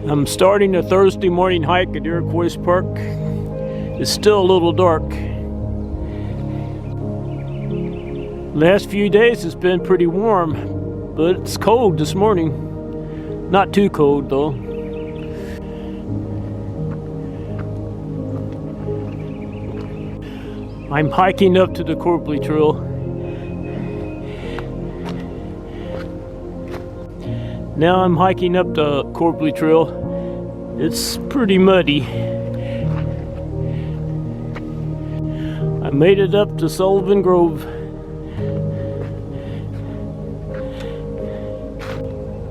I'm starting a Thursday morning hike at Iroquois Park. It's still a little dark. Last few days it's been pretty warm, but it's cold this morning. Not too cold though. I'm hiking up to the Corbly Trail. Now I'm hiking up the Corbly Trail. It's pretty muddy. I made it up to Sullivan Grove.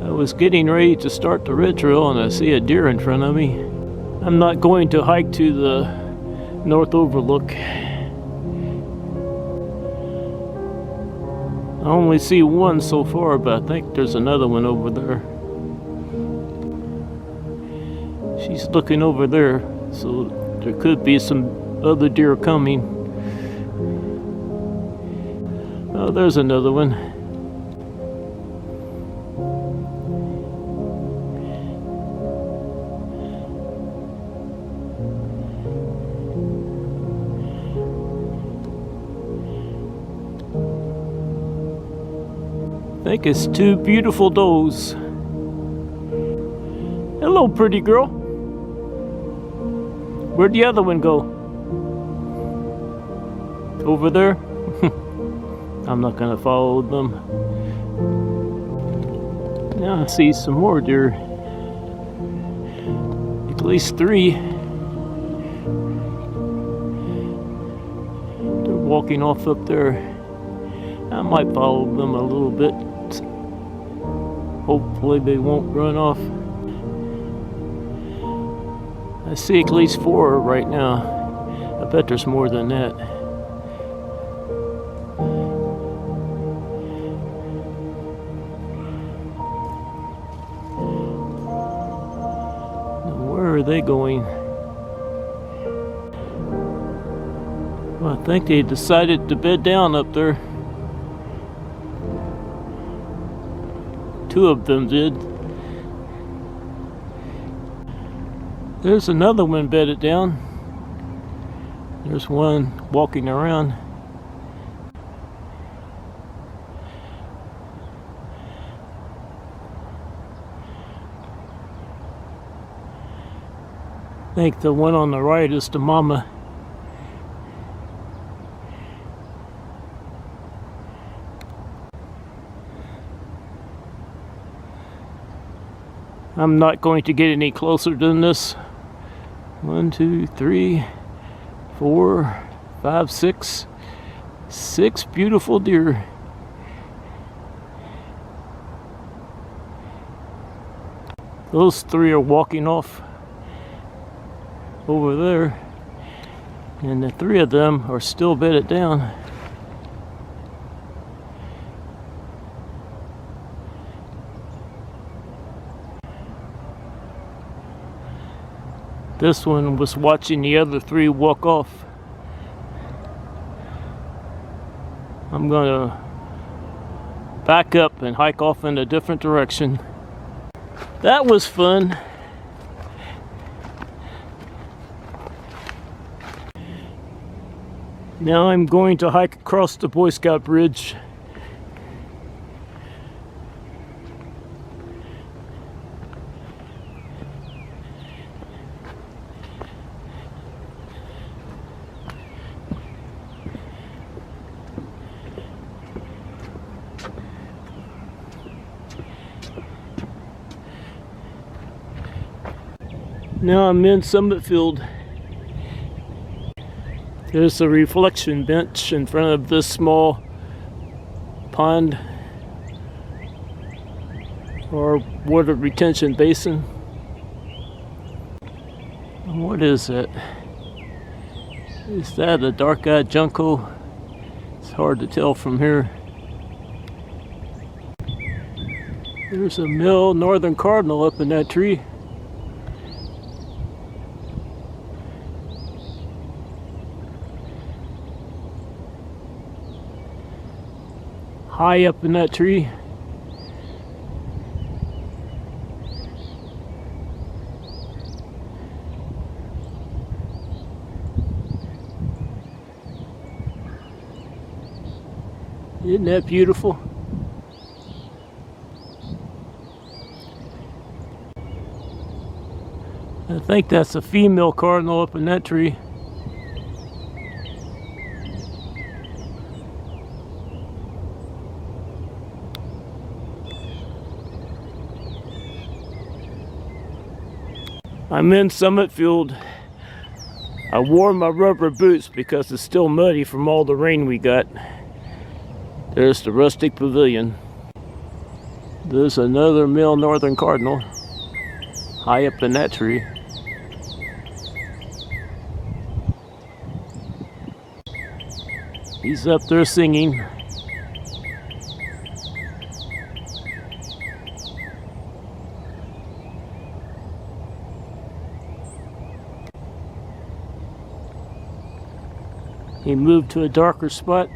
I was getting ready to start the red trail and I see a deer in front of me. I'm not going to hike to the North Overlook. I only see one so far, but I think there's another one over there. She's looking over there, so there could be some other deer coming. Oh, there's another one. I think it's two beautiful does. Hello, pretty girl. Where'd the other one go? Over there? I'm not gonna follow them. Now I see some more deer. At least three. They're walking off up there. I might follow them a little bit. Hopefully they won't run off. I see at least four right now. I bet there's more than that. Now, where are they going? Well, I think they decided to bed down up there. Two of them did. There's another one bedded down. There's one walking around. I think the one on the right is the mama. I'm not going to get any closer than this. 1, 2, 3, 4, 5, 6. 6 beautiful deer. Those 3 are walking off over there. And the 3 of them are still bedded down. This one was watching the other 3 walk off. I'm gonna back up and hike off in a different direction. That was fun. Now I'm going to hike across the Boy Scout Bridge. Now I'm in Summit Field. There's a reflection bench in front of this small pond or water retention basin. What is it? Is that a dark-eyed junco? It's hard to tell from here. There's a male northern cardinal up in that tree. High up in that tree. Isn't that beautiful? I think that's a female cardinal up in that tree. I'm in Summit Field. I wore my rubber boots because it's still muddy from all the rain we got. There's the rustic pavilion. There's another male northern cardinal high up in that tree. He's up there singing. He moved to a darker spot.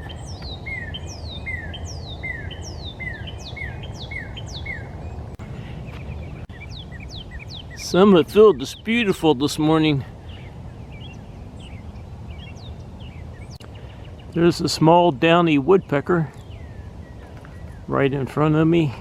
Summit Field is beautiful this morning. There's a small downy woodpecker right in front of me.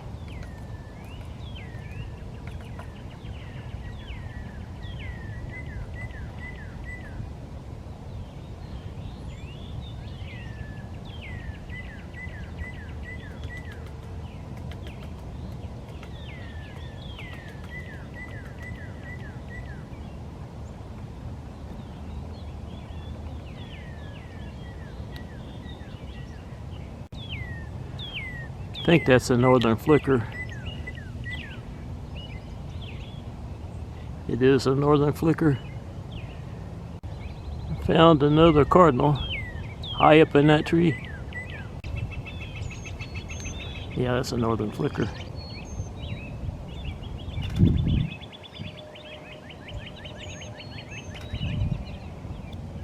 I think that's a northern flicker. It is a northern flicker. I found another cardinal high up in that tree. Yeah, that's a northern flicker.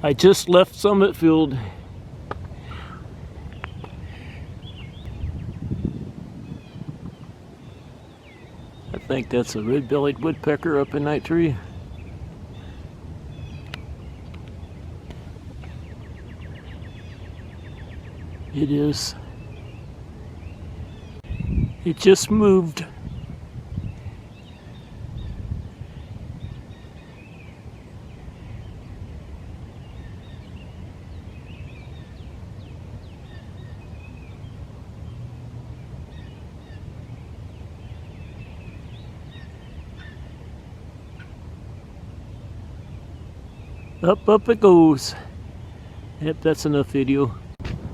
I just left Summit Field. I think that's a red-bellied woodpecker up in that tree. It is. It just moved. Up it goes. Yep, that's enough video.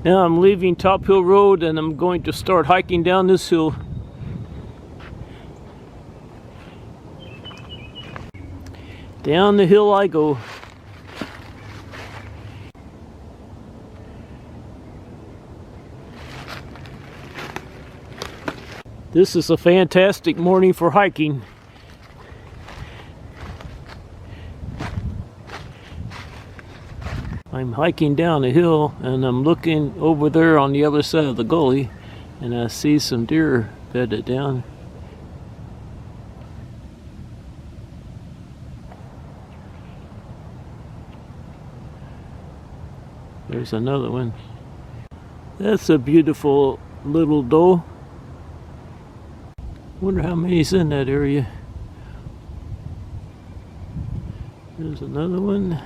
Now I'm leaving Top Hill Road and I'm going to start hiking down this hill. Down the hill I go. This is a fantastic morning for hiking. I'm hiking down a hill and I'm looking over there on the other side of the gully and I see some deer bedded down. There's another one. That's a beautiful little doe. Wonder how many's in that area. There's another one.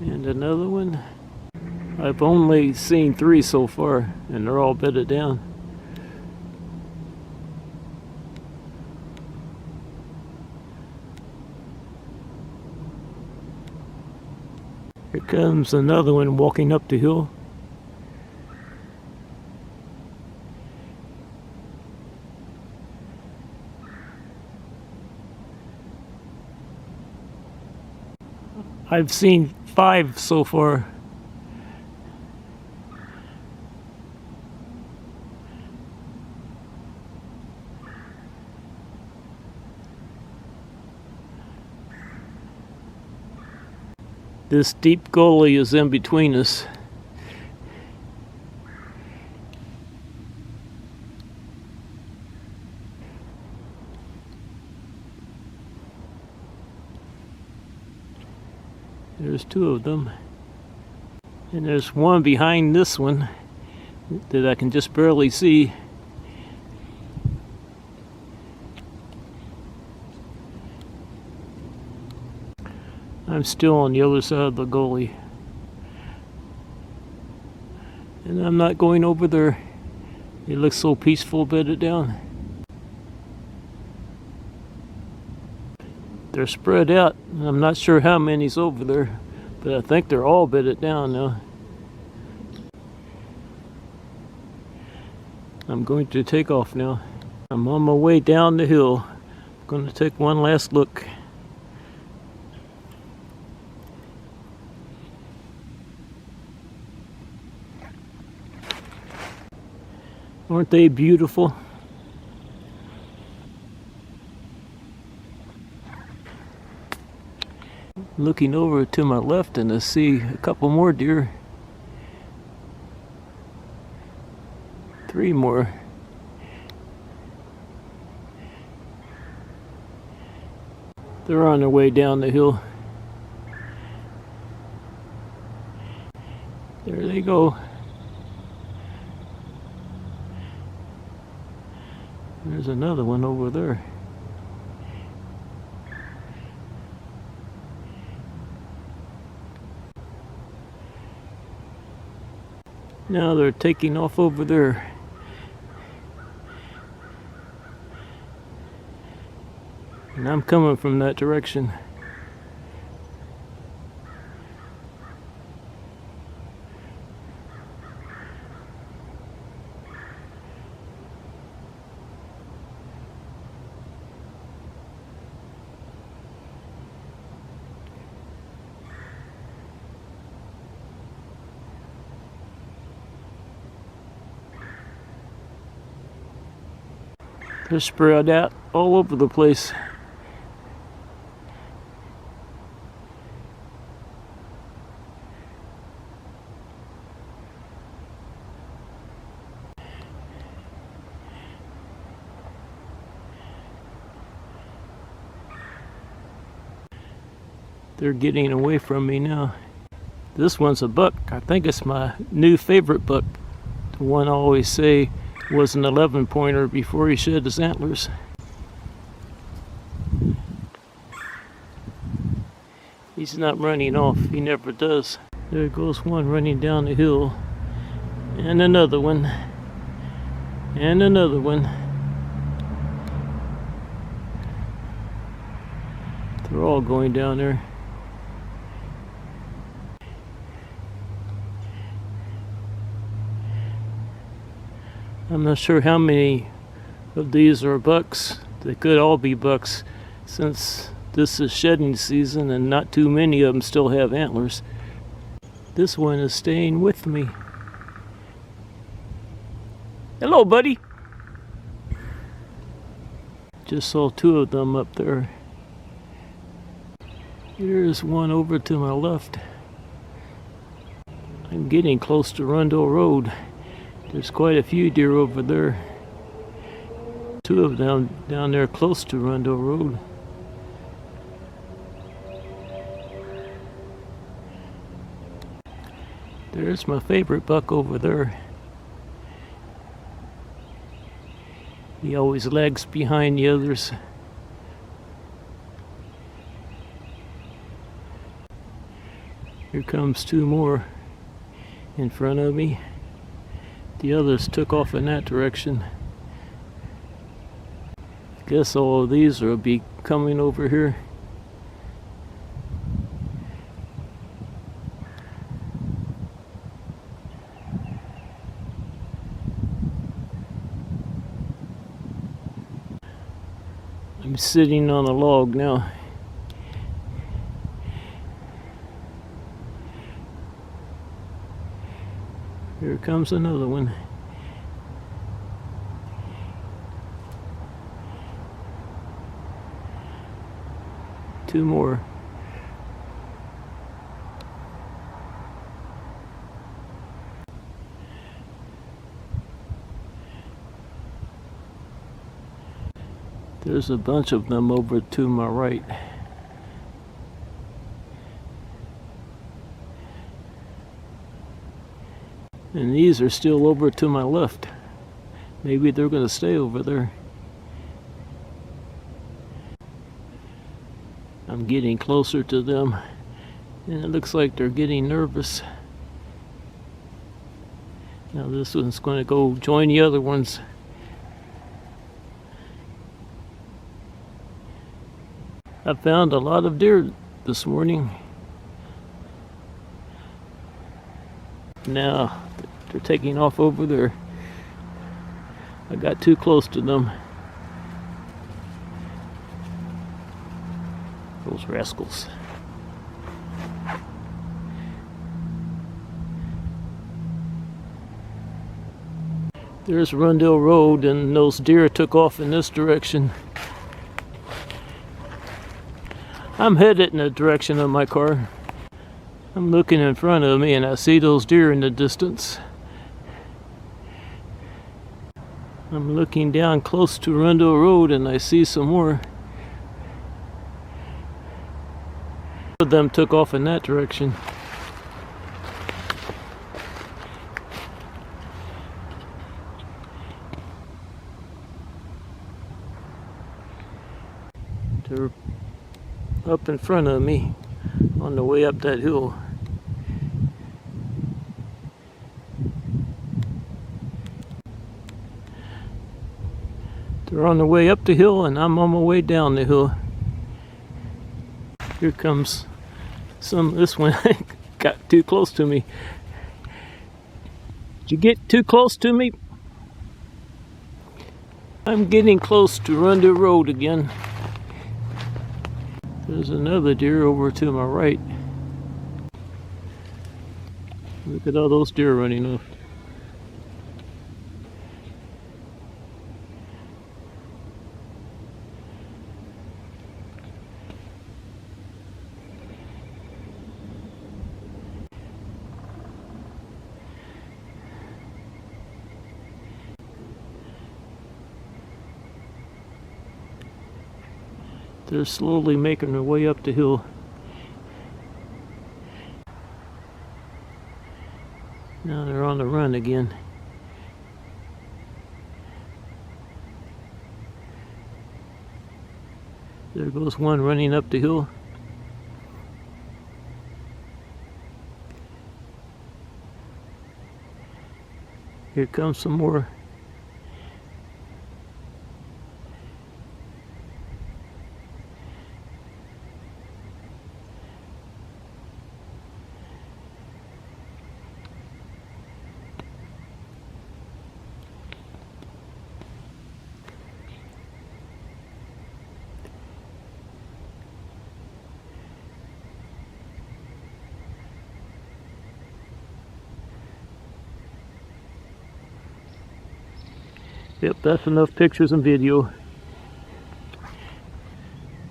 And another one. I've only seen 3 so far, and they're all bedded down. Here comes another one walking up the hill. I've seen 5 so far. This deep gully is in between us. There's 2 of them. And there's one behind this one that I can just barely see. I'm still on the other side of the gully. And I'm not going over there. It looks so peaceful bedded down. They're spread out. I'm not sure how many's over there, but I think they're all bedded down now. I'm going to take off now. I'm on my way down the hill. I'm going to take one last look. Aren't they beautiful? Looking over to my left and I see a couple more deer. 3 more. They're on their way down the hill. There they go. There's another one over there. Now they're taking off over there. And I'm coming from that direction. They're spread out all over the place. They're getting away from me now. This one's a buck. I think it's my new favorite buck. The one I always say was an 11-pointer before he shed his antlers. He's not running off. He never does. There goes one running down the hill. And another one. And another one. They're all going down there. I'm not sure how many of these are bucks. They could all be bucks since this is shedding season and not too many of them still have antlers. This one is staying with me. Hello, buddy. Just saw 2 of them up there. Here's one over to my left. I'm getting close to Rundle Road. There's quite a few deer over there. 2 of them down there close to Rundle Road. There's my favorite buck over there. He always lags behind the others. Here comes 2 more in front of me. The others took off in that direction. Guess all of these will be coming over here. I'm sitting on a log now. Here comes another one. Two more. There's a bunch of them over to my right. And these are still over to my left. Maybe they're going to stay over there. I'm getting closer to them, and it looks like they're getting nervous. Now this one's going to go join the other ones. I found a lot of deer this morning. Now they're taking off over there. I got too close to them. Those rascals. There's Rundle Road, and those deer took off in this direction. I'm headed in the direction of my car. I'm looking in front of me and I see those deer in the distance. I'm looking down close to Rundle Road and I see some more. Of them took off in that direction. They're up in front of me on the way up that hill. They're on the way up the hill and I'm on my way down the hill. Here comes this one got too close to me. Did you get too close to me? I'm getting close to Rundle Road again. There's another deer over to my right. Look at all those deer running off. They're slowly making their way up the hill. Now they're on the run again. There goes one running up the hill. Here comes some more. Yep, that's enough pictures and video.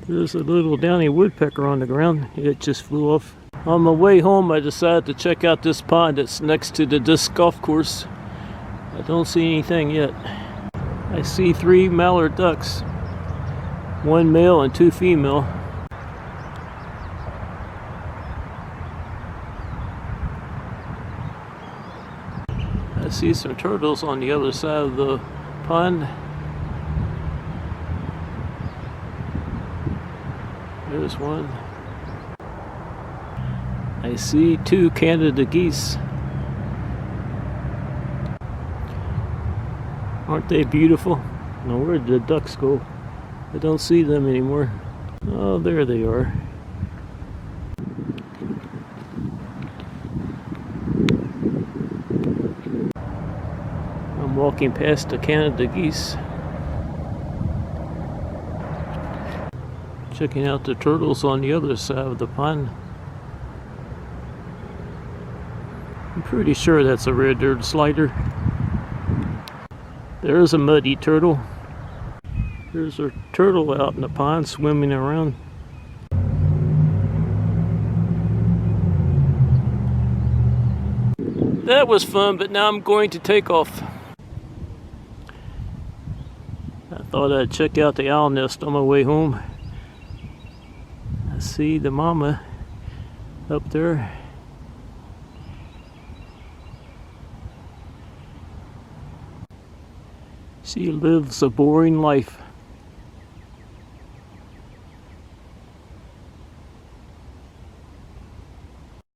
There's a little downy woodpecker on the ground. It just flew off. On my way home, I decided to check out this pond that's next to the disc golf course. I don't see anything yet. I see 3 mallard ducks. 1 male and 2 female. I see some turtles on the other side of the pond. There's one. I see 2 Canada geese. Aren't they beautiful? Now where did the ducks go? I don't see them anymore. Oh, there they are. I'm walking past the Canada geese. Checking out the turtles on the other side of the pond. I'm pretty sure that's a red-eared slider. There's a muddy turtle. There's a turtle out in the pond swimming around. That was fun, but now I'm going to take off. I thought I'd check out the owl nest on my way home. I see the mama up there. She lives a boring life.